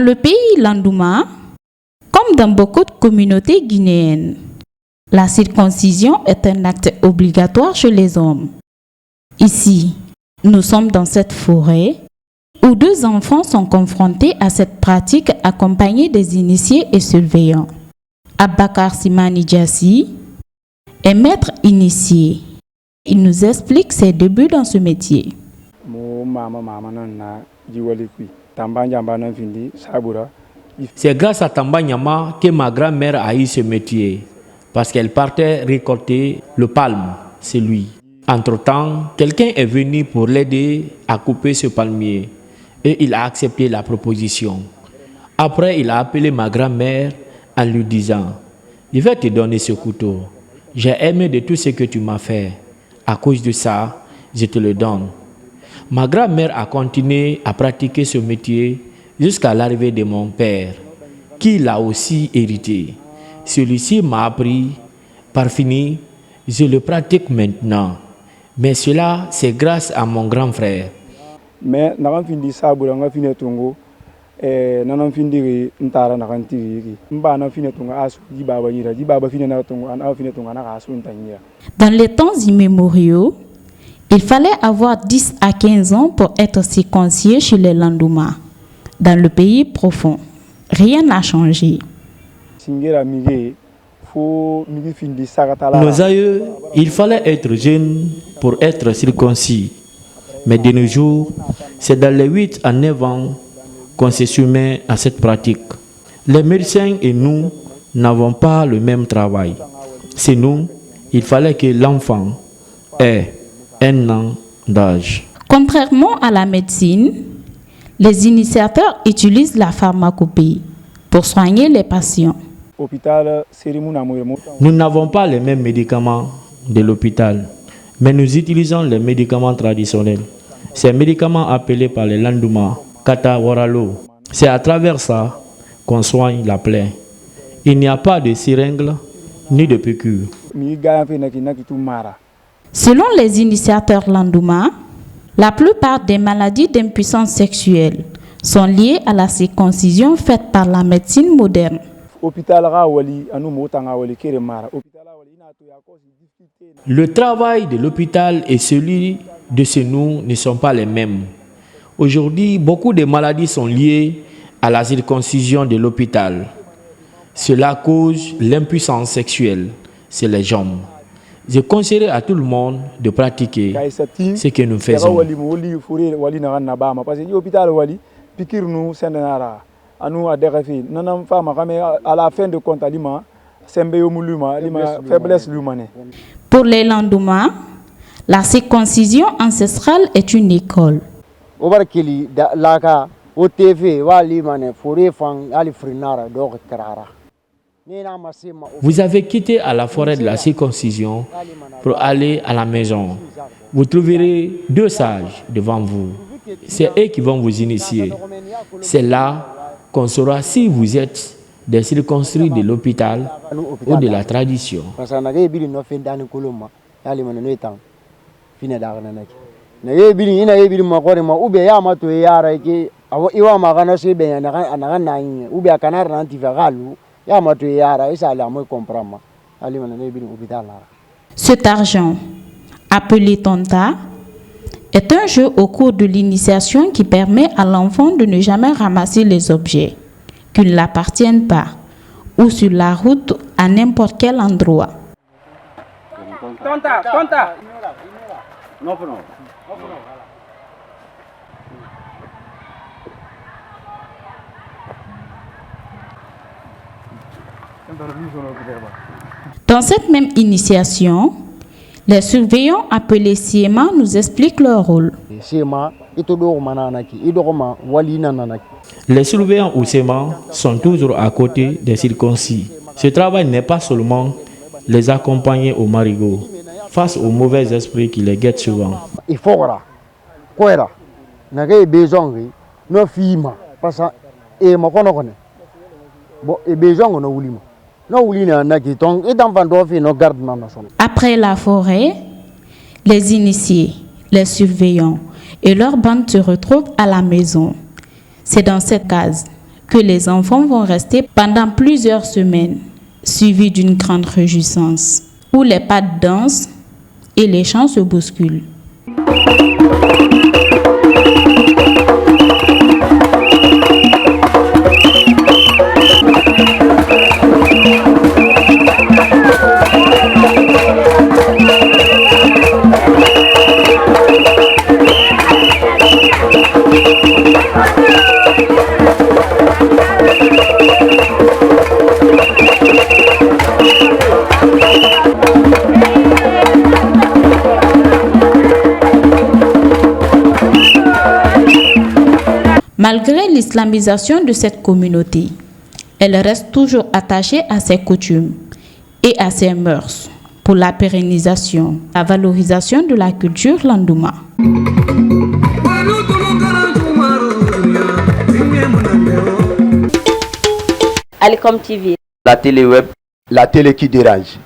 le pays Landouma, comme dans beaucoup de communautés guinéennes, la circoncision est un acte obligatoire chez les hommes. Ici, nous sommes dans cette forêt où 2 enfants sont confrontés à cette pratique accompagnés des initiés et surveillants. Abakar Simani Djassi est maître initié. Il nous explique ses débuts dans ce métier. C'est grâce à Tamba Nyama que ma grand-mère a eu ce métier, parce qu'elle partait récolter le palme, c'est lui. Entre-temps, quelqu'un est venu pour l'aider à couper ce palmier et il a accepté la proposition. Après, il a appelé ma grand-mère en lui disant « Je vais te donner ce couteau. J'ai aimé de tout ce que tu m'as fait. À cause de ça, je te le donne. » Ma grand-mère a continué à pratiquer ce métier jusqu'à l'arrivée de mon père, qui l'a aussi hérité. Celui-ci m'a appris, par fini, je le pratique maintenant. Mais cela, c'est grâce à mon grand frère. Mais dans les temps immémoriaux, il fallait avoir 10 à 15 ans pour être circoncis chez les Landouma. Dans le pays profond, rien n'a changé. Nos aïeux, il fallait être jeune pour être circoncis. Mais de nos jours, c'est dans les 8 à 9 ans qu'on se soumet à cette pratique. Les médecins et nous n'avons pas le même travail. C'est nous, il fallait que l'enfant ait 1 an d'âge. Contrairement à la médecine, les initiateurs utilisent la pharmacopée pour soigner les patients. Nous n'avons pas les mêmes médicaments de l'hôpital, mais nous utilisons les médicaments traditionnels. Ces médicaments appelés par les Landouma, Kata Waralo. C'est à travers ça qu'on soigne la plaie. Il n'y a pas de seringue ni de piqûre. Selon les initiateurs Landouma, la plupart des maladies d'impuissance sexuelle sont liées à la circoncision faite par la médecine moderne. Le travail de l'hôpital et celui de chez nous ne sont pas les mêmes. Aujourd'hui, beaucoup de maladies sont liées à la circoncision de l'hôpital. Cela cause l'impuissance sexuelle chez les hommes. Je conseillerais à tout le monde de pratiquer ce que nous faisons. Pour les Landouma, la circoncision ancestrale est une école. Vous avez quitté à la forêt de la circoncision pour aller à la maison. Vous trouverez 2 sages devant vous. C'est eux qui vont vous initier. C'est là qu'on saura si vous êtes des circoncis de l'hôpital ou de la tradition. Cet argent, appelé tonta, est un jeu au cours de l'initiation qui permet à l'enfant de ne jamais ramasser les objets qui ne l'appartiennent pas ou sur la route à n'importe quel endroit. Tonta, tonta. Dans cette même initiation, les surveillants appelés Siema nous expliquent leur rôle. Les surveillants ou Siema sont toujours à côté des circoncis. Ce travail n'est pas seulement les accompagner au marigot, face aux mauvais esprits qui les guettent souvent. Après la forêt, les initiés, les surveillants et leur bande se retrouvent à la maison. C'est dans cette case que les enfants vont rester pendant plusieurs semaines, suivies d'une grande réjouissance, où les pas dansent et les chants se bousculent. Malgré l'islamisation de cette communauté, elle reste toujours attachée à ses coutumes et à ses mœurs pour la pérennisation, la valorisation de la culture landouma. Alicom TV. La télé web, la télé qui dérange.